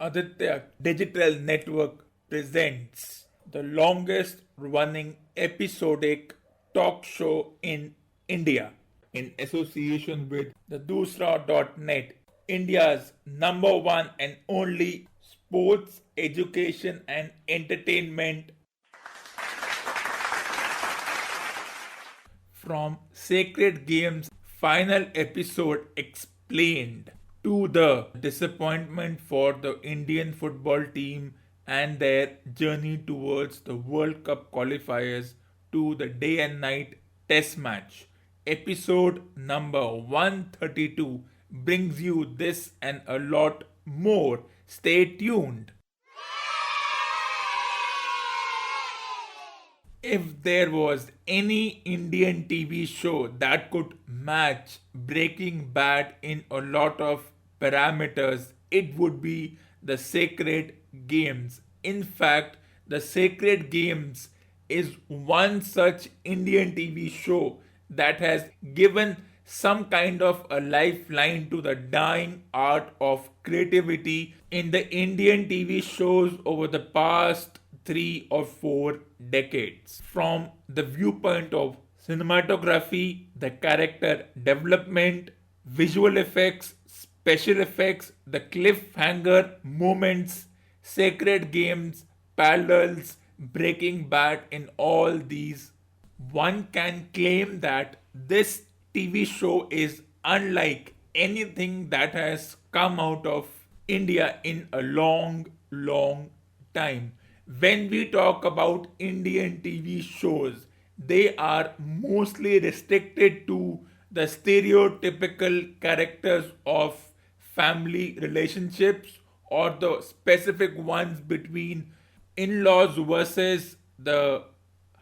Aditya Digital Network presents the longest running episodic talk show in India in association with the Dusra.net, India's number one and only sports, education, and entertainment. From Sacred Games final episode explained to the disappointment for the Indian football team and their journey towards the World Cup qualifiers to the day and night test match. Episode number 132 brings you this and a lot more. Stay tuned. If there was any Indian TV show that could match Breaking Bad in a lot of parameters, it would be The Sacred Games. In fact, The Sacred Games is one such Indian TV show that has given some kind of a lifeline to the dying art of creativity in the Indian TV shows over the past 3 or 4 decades. From the viewpoint of cinematography, the character development, visual effects, special effects, the cliffhanger moments, sacred games, parallels, Breaking Bad in all these, one can claim that this TV show is unlike anything that has come out of India in a long time. When we talk about Indian TV shows, they are mostly restricted to the stereotypical characters of family relationships or the specific ones between in laws versus the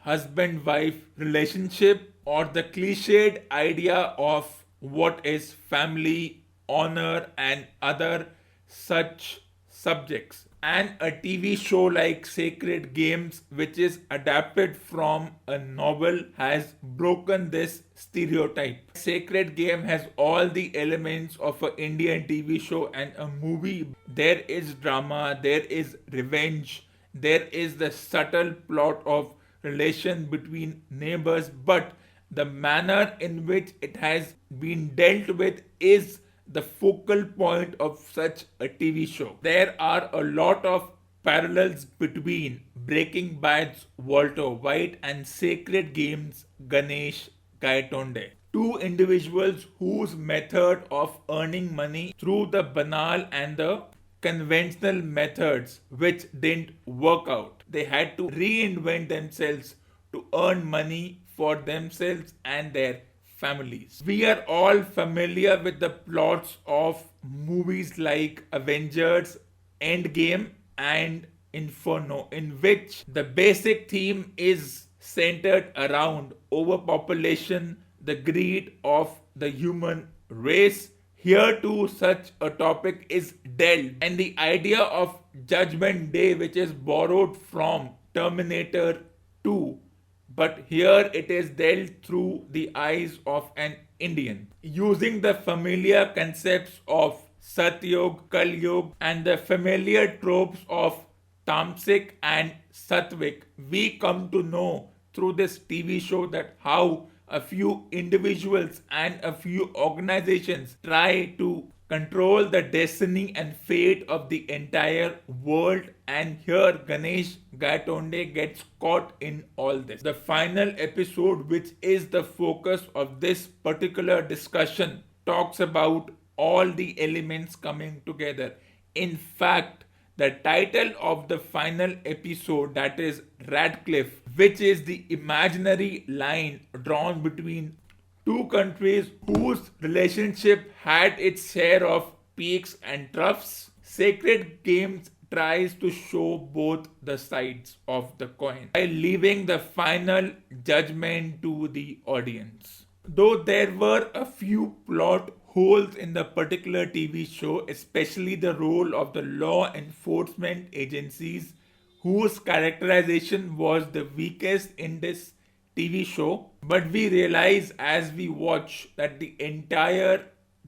husband wife relationship or the cliched idea of what is family, honor, and other such subjects. And a TV show like Sacred Games, which is adapted from a novel, has broken this stereotype. Sacred Game has all the elements of an Indian TV show and a movie. There is drama, there is revenge, there is the subtle plot of relation between neighbors, but the manner in which it has been dealt with is the focal point of such a TV show. There are a lot of parallels between Breaking Bad's Walter White and Sacred Games' Ganesh Gaitonde. Two individuals whose method of earning money through the banal and the conventional methods which didn't work out. They had to reinvent themselves to earn money for themselves and their families. We are all familiar with the plots of movies like Avengers, Endgame, and Inferno, in which the basic theme is centered around overpopulation, the greed of the human race. Here too, such a topic is dealt, and the idea of Judgment Day, which is borrowed from Terminator 2, but here it is dealt through the eyes of an Indian, using the familiar concepts of Satyog, Kalyog, and the familiar tropes of Tamsik and Satvik. We come to know through this TV show that how a few individuals and a few organizations try to control the destiny and fate of the entire world, and here Ganesh Gaitonde gets caught in all this. The final episode, which is the focus of this particular discussion, talks about all the elements coming together. In fact, the title of the final episode, that is Radcliffe, which is the imaginary line drawn between two countries whose relationship had its share of peaks and troughs. Sacred Games tries to show both the sides of the coin by leaving the final judgment to the audience. Though there were a few plot holes in the particular TV show, especially the role of the law enforcement agencies, whose characterization was the weakest in this TV show. But we realize as we watch that the entire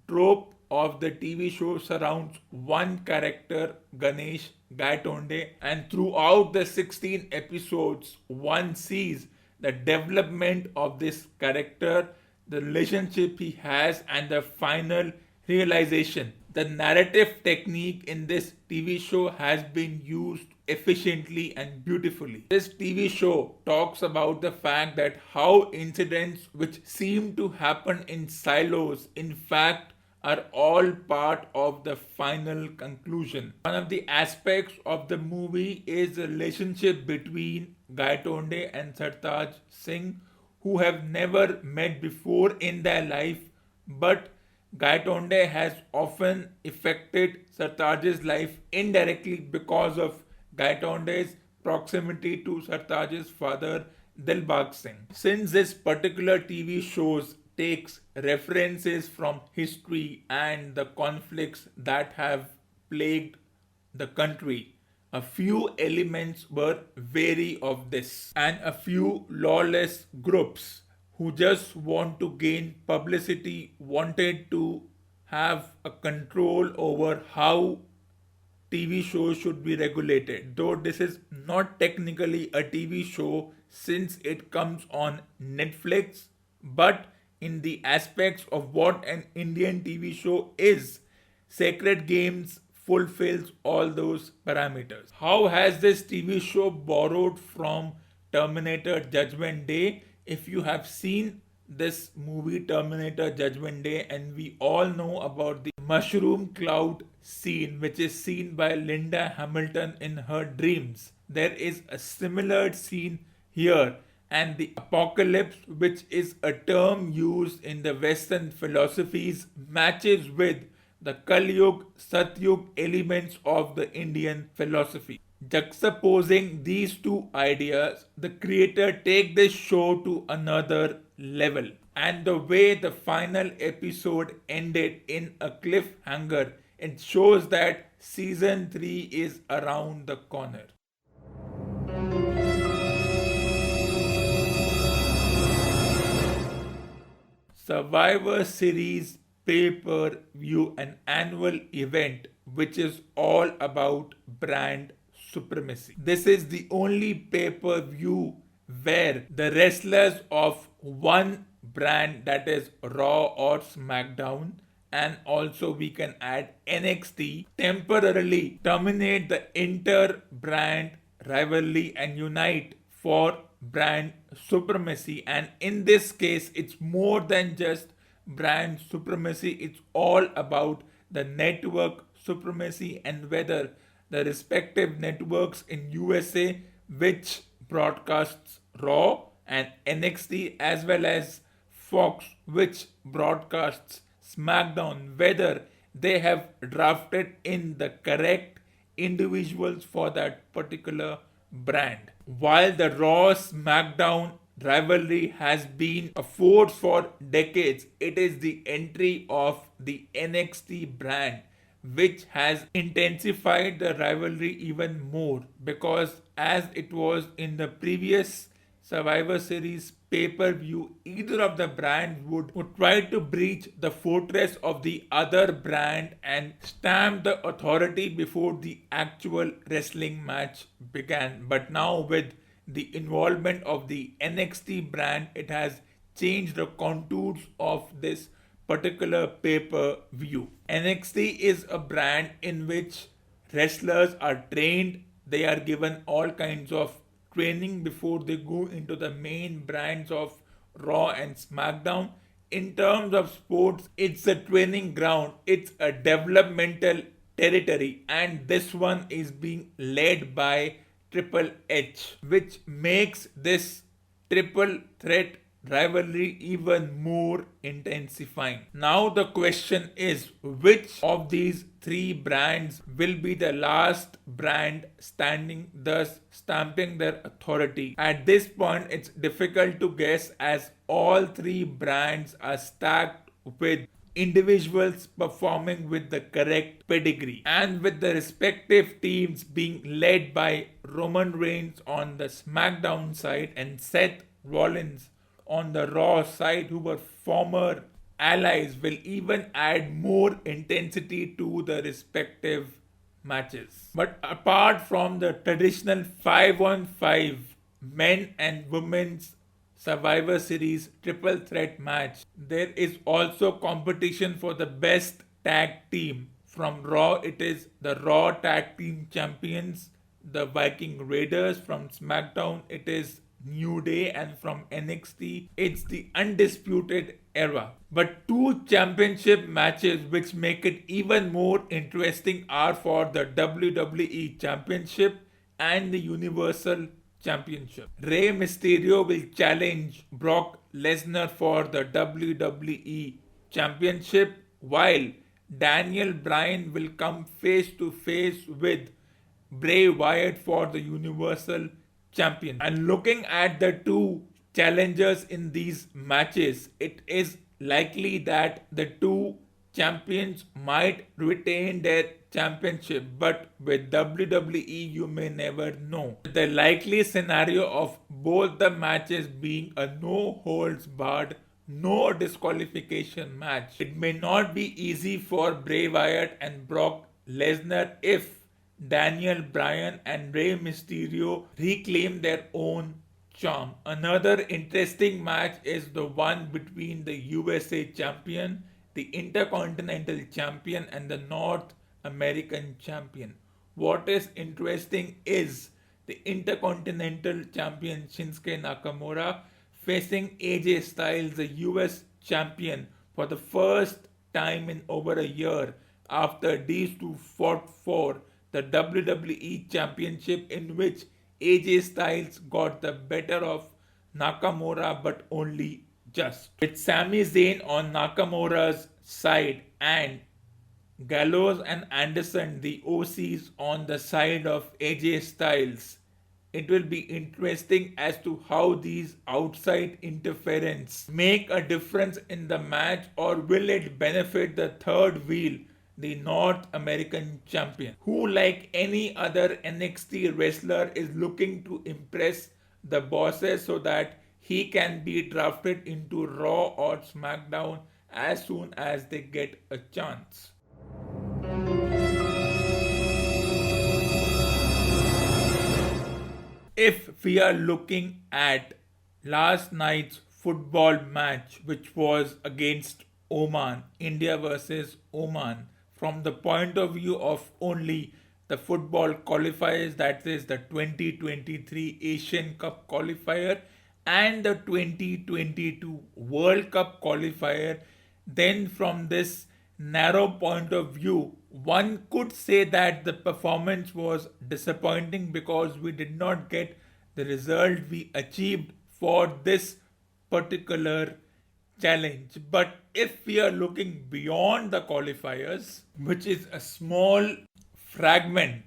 trope of the TV show surrounds one character, Ganesh Gaitonde, and throughout the 16 episodes, one sees the development of this character, the relationship he has, and the final realization. The narrative technique in this TV show has been used efficiently and beautifully. This TV show talks about the fact that how incidents which seem to happen in silos, in fact, are all part of the final conclusion. One of the aspects of the movie is the relationship between Gaitonde and Sartaj Singh, who have never met before in their life, but Gaitonde has often affected Sartaj's life indirectly because of Gaitonde's proximity to Sartaj's father Dilbag Singh. Since this particular TV shows takes references from history and the conflicts that have plagued the country, a few elements were wary of this, and a few lawless groups who just want to gain publicity wanted to have a control over how TV shows should be regulated. Though this is not technically a TV show since it comes on Netflix, but in the aspects of what an Indian TV show is, Sacred Games fulfills all those parameters. How has this TV show borrowed from Terminator Judgment Day? If you have seen this movie Terminator Judgment Day, and we all know about the mushroom cloud scene which is seen by Linda Hamilton in her dreams, there is a similar scene here, and the apocalypse, which is a term used in the Western philosophies, matches with the Kali-Yug, Satyug elements of the Indian philosophy. Juxtaposing these two ideas, the creator take this show to another level. And the way the final episode ended in a cliffhanger, it shows that season 3 is around the corner. Survivor Series pay-per-view, an annual event which is all about brand supremacy. This is the only pay-per-view where the wrestlers of one brand, that is Raw or SmackDown, and also we can add NXT, temporarily terminate the inter-brand rivalry and unite for brand supremacy. And in this case, it's more than just brand supremacy, it's all about the network supremacy and whether the respective networks in USA which broadcasts Raw and NXT, as well as Fox which broadcasts SmackDown, whether they have drafted in the correct individuals for that particular brand. While the Raw SmackDown rivalry has been a force for decades, it is the entry of the NXT brand which has intensified the rivalry even more, because as it was in the previous Survivor Series pay-per-view, either of the brands would try to breach the fortress of the other brand and stamp the authority before the actual wrestling match began. But now with the involvement of the NXT brand, it has changed the contours of this particular pay-per-view. NXT is a brand in which wrestlers are trained, they are given all kinds of training before they go into the main brands of Raw and SmackDown. In terms of sports, it's a training ground, it's a developmental territory, and this one is being led by Triple H, which makes this triple threat rivalry even more intensifying. Now the question is, which of these three brands will be the last brand standing, thus stamping their authority? At this point, it's difficult to guess, as all three brands are stacked with individuals performing with the correct pedigree, and with the respective teams being led by Roman Reigns on the SmackDown side and Seth Rollins on the Raw side, who were former allies will even add more intensity to the respective matches. But apart from the traditional 5 on 5 men and women's Survivor Series triple threat match, there is also competition for the best tag team. From Raw, it is the Raw Tag Team Champions, the Viking Raiders. From SmackDown, it is New Day, and from NXT, it's the Undisputed Era. But two championship matches which make it even more interesting are for the WWE Championship and the Universal Championship. Rey Mysterio will challenge Brock Lesnar for the WWE Championship, while Daniel Bryan will come face to face with Bray Wyatt for the Universal Champion. And looking at the two challengers in these matches, it is likely that the two champions might retain their championship, but with WWE you may never know. The likely scenario of both the matches being a no holds barred, no disqualification match. It may not be easy for Bray Wyatt and Brock Lesnar if Daniel Bryan and Rey Mysterio reclaim their own charm. Another interesting match is the one between the USA champion, the Intercontinental champion, and the North American champion. What is interesting is the Intercontinental champion Shinsuke Nakamura facing AJ Styles, the US champion, for the first time in over a year after these two fought for the WWE Championship, in which AJ Styles got the better of Nakamura, but only just. With Sami Zayn on Nakamura's side and Gallows and Anderson, the OCs, on the side of AJ Styles, it will be interesting as to how these outside interference make a difference in the match, or will it benefit the third wheel, the North American champion, who, like any other NXT wrestler, is looking to impress the bosses so that he can be drafted into Raw or SmackDown as soon as they get a chance. If we are looking at last night's football match, which was against Oman, India versus Oman, from the point of view of only the football qualifiers, that is the 2023 Asian Cup qualifier and the 2022 World Cup qualifier, then from this narrow point of view, one could say that the performance was disappointing because we did not get the result we achieved for this particular challenge. But if we are looking beyond the qualifiers, which is a small fragment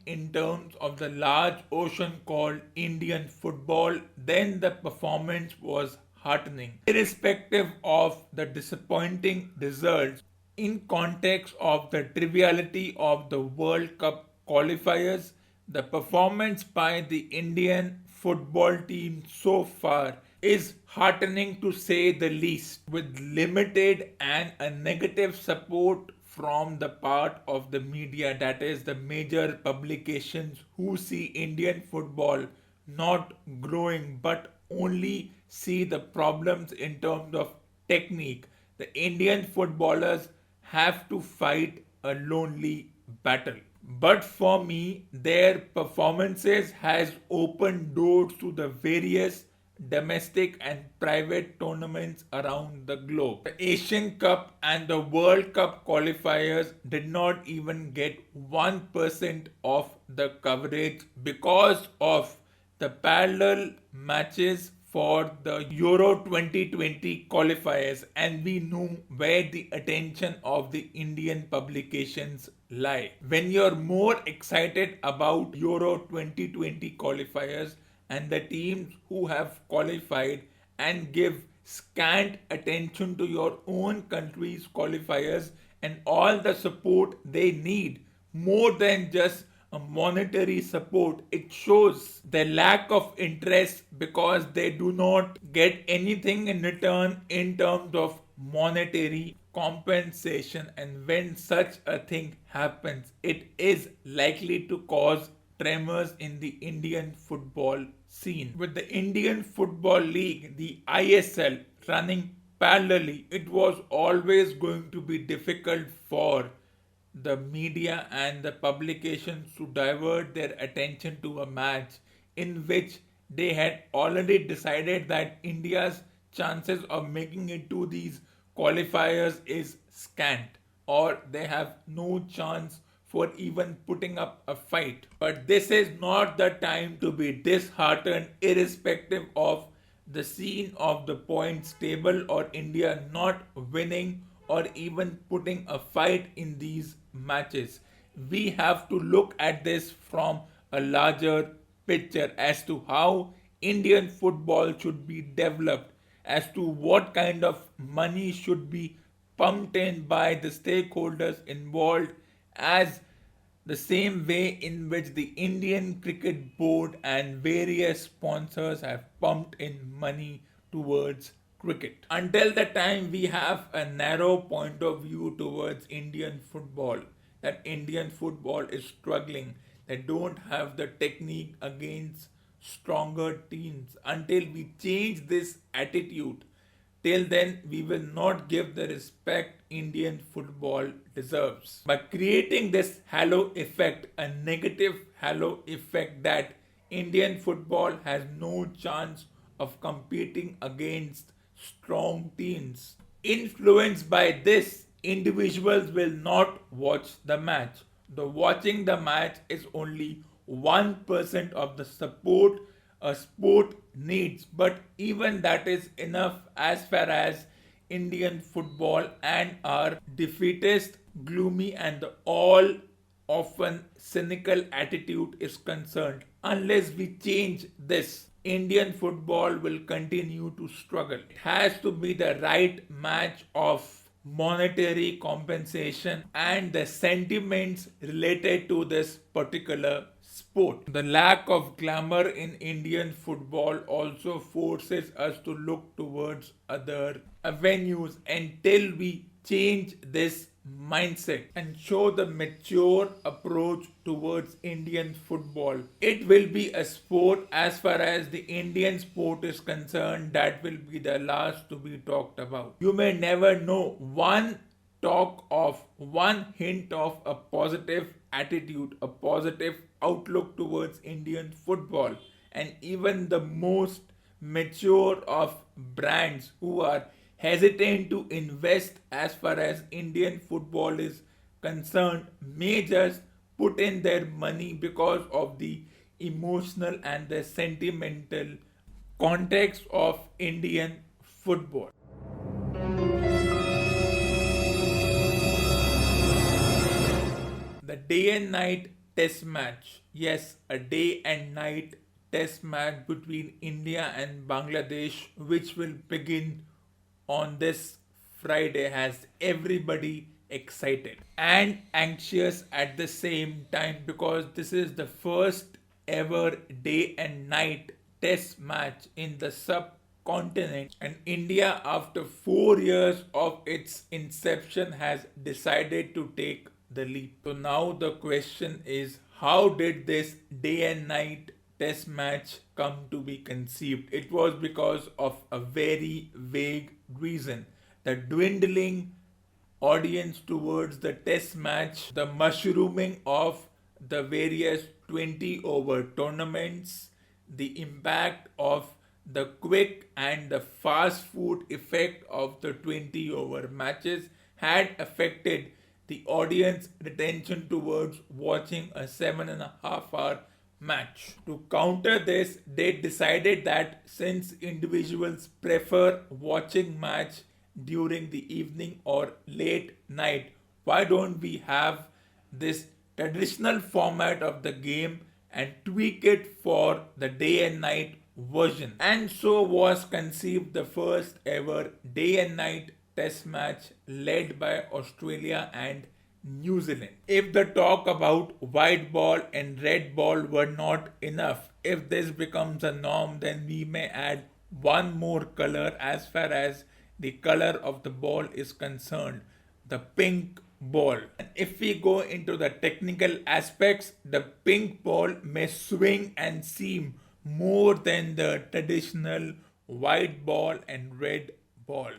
in terms of the large ocean called Indian football, then the performance was heartening. Irrespective of the disappointing results, in context of the triviality of the World Cup qualifiers, the performance by the Indian football team so far is heartening to say the least, with limited and a negative support from the part of the media, that is the major publications, who see Indian football not growing but only see the problems in terms of technique. The Indian footballers have to fight a lonely battle. But for me, their performances has opened doors to the various domestic and private tournaments around the globe. The Asian Cup and the World Cup qualifiers did not even get 1% of the coverage because of the parallel matches for the Euro 2020 qualifiers, and we knew where the attention of the Indian publications lie. When you're more excited about Euro 2020 qualifiers and the teams who have qualified and give scant attention to your own country's qualifiers and all the support they need, more than just a monetary support, it shows the lack of interest because they do not get anything in return in terms of monetary compensation, and when such a thing happens, it is likely to cause tremors in the Indian football scene. With the Indian Football League, the ISL, running parallelly, it was always going to be difficult for the media and the publications to divert their attention to a match in which they had already decided that India's chances of making it to these qualifiers is scant, or they have no chance for even putting up a fight. But this is not the time to be disheartened, irrespective of the scene of the points table or India not winning or even putting a fight in these matches. We have to look at this from a larger picture as to how Indian football should be developed, as to what kind of money should be pumped in by the stakeholders involved, as the same way in which the Indian Cricket Board and various sponsors have pumped in money towards cricket. Until the time we have a narrow point of view towards Indian football, that Indian football is struggling, they don't have the technique against stronger teams. Until we change this attitude, till then, we will not give the respect Indian football deserves. By creating this halo effect, a negative halo effect that Indian football has no chance of competing against strong teams. Influenced by this, individuals will not watch the match. The watching the match is only 1% of the support a sport needs, but even that is enough as far as Indian football and our defeatist, gloomy, and the all often cynical attitude is concerned. Unless we change this, Indian football will continue to struggle. It has to be the right match of monetary compensation and the sentiments related to this particular sport. The lack of glamour in Indian football also forces us to look towards other avenues until we change this mindset and show the mature approach towards Indian football. It will be a sport, as far as the Indian sport is concerned, that will be the last to be talked about. You may never know, one talk of, one hint of a positive attitude, a positive outlook towards Indian football, and even the most mature of brands who are hesitant to invest as far as Indian football is concerned may just put in their money because of the emotional and the sentimental context of Indian football. The day and night test match. Yes, a day and night test match between India and Bangladesh, which will begin on this Friday, has everybody excited and anxious at the same time, because this is the first ever day and night test match in the subcontinent, and India, after 4 years of its inception, has decided to take the leap. So now the question is, how did this day and night test match come to be conceived? It was because of a very vague reason: the dwindling audience towards the test match, the mushrooming of the various 20 over tournaments, the impact of the quick and the fast food effect of the 20 over matches had affected the audience retention towards watching a 7.5 hour match. To counter this, they decided that since individuals prefer watching match during the evening or late night, why don't we have this traditional format of the game and tweak it for the day and night version? And so was conceived the first ever day and night test match led by Australia and New Zealand. If the talk about white ball and red ball were not enough, if this becomes a norm, then we may add one more color as far as the color of the ball is concerned, the pink ball. And if we go into the technical aspects, the pink ball may swing and seam more than the traditional white ball and red ball.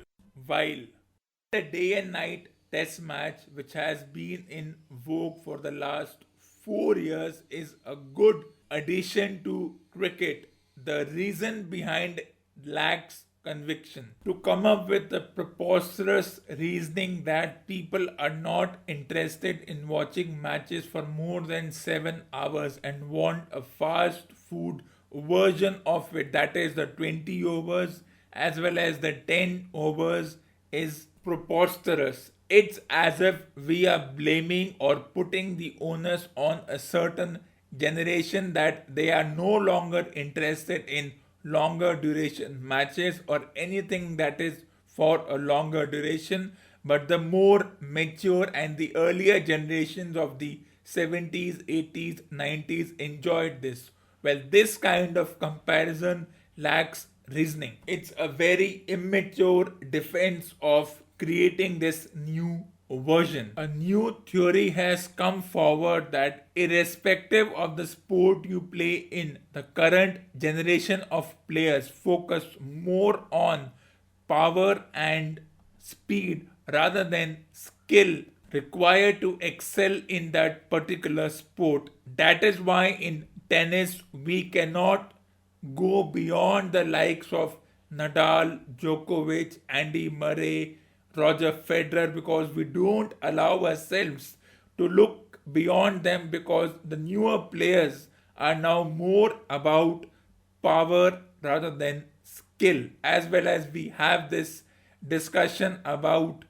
While the day and night test match, which has been in vogue for the last 4 years, is a good addition to cricket. The reason behind lacks conviction. To come up with the preposterous reasoning that people are not interested in watching matches for more than 7 hours and want a fast food version of it, that is the 20 overs as well as the 10 overs, is preposterous. It's as if we are blaming or putting the onus on a certain generation that they are no longer interested in longer duration matches or anything that is for a longer duration, but the more mature and the earlier generations of the 70s, 80s, 90s enjoyed this. Well, this kind of comparison lacks reasoning. It's a very immature defense of creating this new version. A new theory has come forward that irrespective of the sport you play in, the current generation of players focus more on power and speed rather than skill required to excel in that particular sport. That is why in tennis we cannot go beyond the likes of Nadal, Djokovic, Andy Murray, Roger Federer, because we don't allow ourselves to look beyond them, because the newer players are now more about power rather than skill. As well as we have this discussion about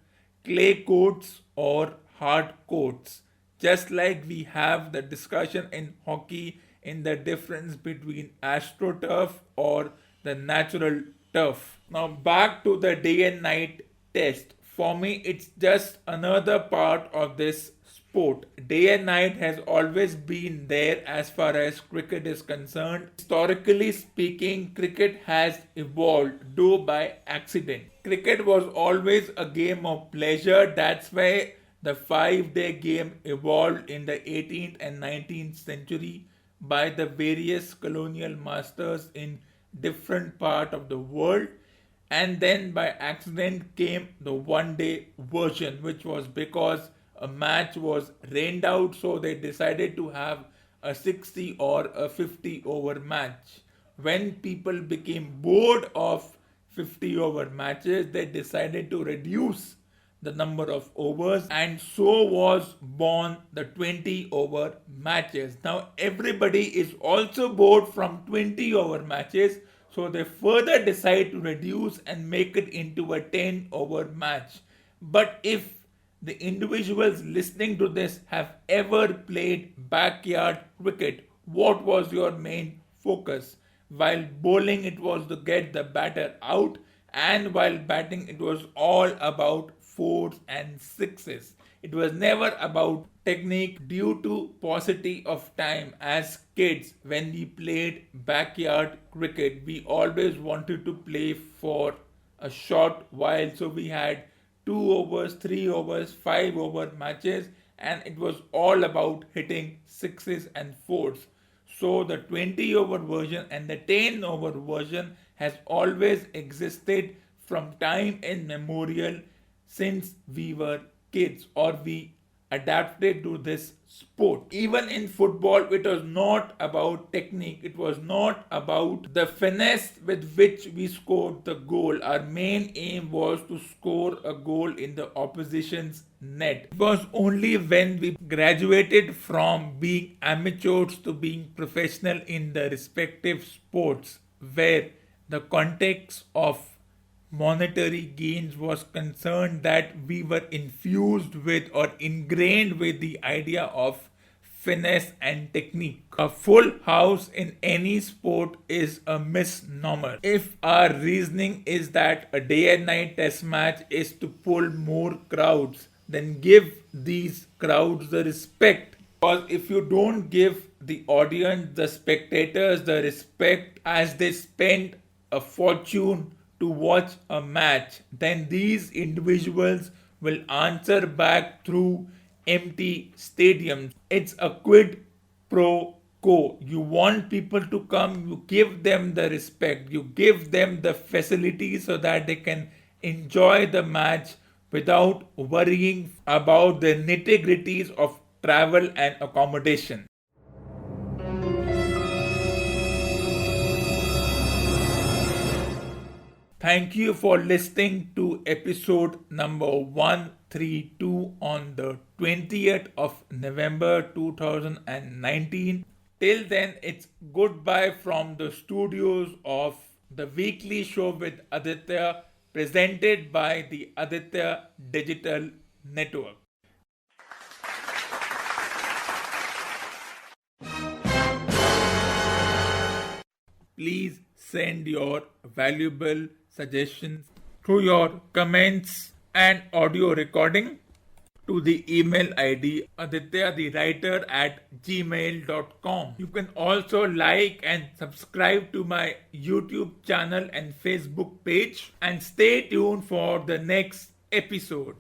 clay courts or hard courts, just like we have the discussion in hockey in the difference between astroturf or the natural turf. Now back to the day and night test. For me, it's just another part of this sport. Day and night has always been there as far as cricket is concerned. Historically speaking, cricket has evolved, though by accident. Cricket was always a game of pleasure. That's why the 5-day game evolved in the 18th and 19th century by the various colonial masters in different part of the world, and then by accident came the 1-day version, which was because a match was rained out, so they decided to have a 60 or a 50 over match. When people became bored of 50 over matches, they decided to reduce the number of overs, and so was born the 20 over matches. Now everybody is also bored from 20 over matches, so they further decide to reduce and make it into a 10 over match. But if the individuals listening to this have ever played backyard cricket, what was your main focus? While bowling, it was to get the batter out, and while batting, it was all about fours and sixes. It was never about technique. Due to paucity of time as kids, when we played backyard cricket, we always wanted to play for a short while. So we had 2 overs, 3 overs, 5 over matches, and it was all about hitting sixes and fours. So the 20 over version and the 10 over version has always existed from time immemorial, since we were kids or we adapted to this sport. Even in football, it was not about technique, it was not about the finesse with which we scored the goal. Our main aim was to score a goal in the opposition's net. It was only when we graduated from being amateurs to being professional in the respective sports where the context of monetary gains was concerned that we were infused with or ingrained with the idea of finesse and technique. A full house in any sport is a misnomer. If our reasoning is that a day and night test match is to pull more crowds, then give these crowds the respect. Because if you don't give the audience, the spectators, the respect as they spend a fortune to watch a match, then these individuals will answer back through empty stadiums. It's a quid pro quo. You want people to come, you give them the respect, you give them the facilities so that they can enjoy the match without worrying about the nitty gritties of travel and accommodation. Thank you for listening to episode number 132 on the 20th of November 2019. Till then, it's goodbye from the studios of the weekly show with Aditya, presented by the Aditya Digital Network. Please send your valuable suggestions through your comments and audio recording to the email ID adityatherewriter@gmail.com. You can also like and subscribe to my YouTube channel and Facebook page, and stay tuned for the next episode.